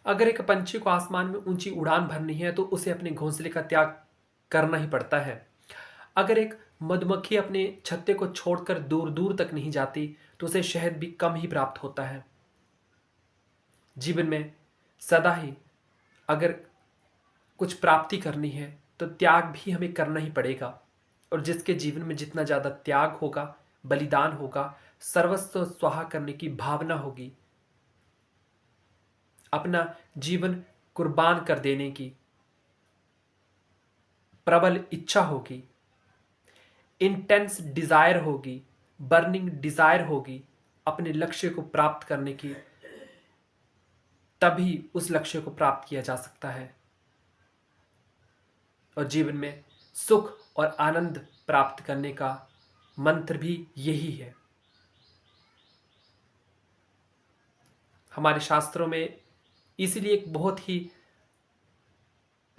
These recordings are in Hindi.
अगर एक पंछी को आसमान में ऊंची उड़ान भरनी है तो उसे अपने घोंसले का त्याग करना ही पड़ता है। अगर एक मधुमक्खी अपने छत्ते को छोड़कर दूर दूर तक नहीं जाती तो उसे शहद भी कम ही प्राप्त होता है। जीवन में सदा ही अगर कुछ प्राप्ति करनी है तो त्याग भी हमें करना ही पड़ेगा। और जिसके जीवन में जितना ज़्यादा त्याग होगा, बलिदान होगा, सर्वस्व स्वाहा करने की भावना होगी, अपना जीवन कुर्बान कर देने की प्रबल इच्छा होगी, इंटेंस डिजायर होगी, बर्निंग डिजायर होगी अपने लक्ष्य को प्राप्त करने की, तभी उस लक्ष्य को प्राप्त किया जा सकता है। और जीवन में सुख और आनंद प्राप्त करने का मंत्र भी यही है। हमारे शास्त्रों में इसीलिए एक बहुत ही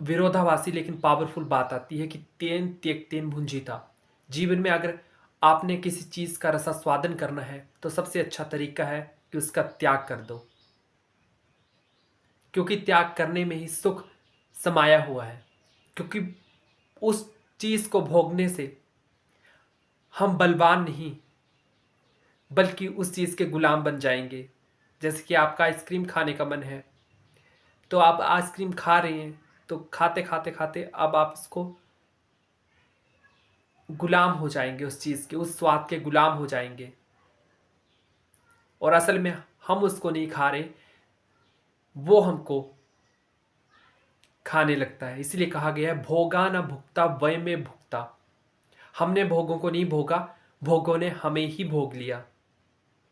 विरोधाभासी लेकिन पावरफुल बात आती है कि तेन त्यक्तेन भुंजीता। जीवन में अगर आपने किसी चीज का रसास्वादन करना है तो सबसे अच्छा तरीका है कि उसका त्याग कर दो, क्योंकि त्याग करने में ही सुख समाया हुआ है। क्योंकि उस चीज को भोगने से हम बलवान नहीं बल्कि उस चीज के गुलाम बन जाएंगे। जैसे कि आपका आइसक्रीम खाने का मन है तो आप आइसक्रीम खा रहे हैं, तो खाते खाते खाते अब आप उसको गुलाम हो जाएंगे, उस चीज के उस स्वाद के गुलाम हो जाएंगे। और असल में हम उसको नहीं खा रहे, वो हमको खाने लगता है। इसलिए कहा गया है भोगा न भुगता वय में भुगता। हमने भोगों को नहीं भोगा, भोगों ने हमें ही भोग लिया।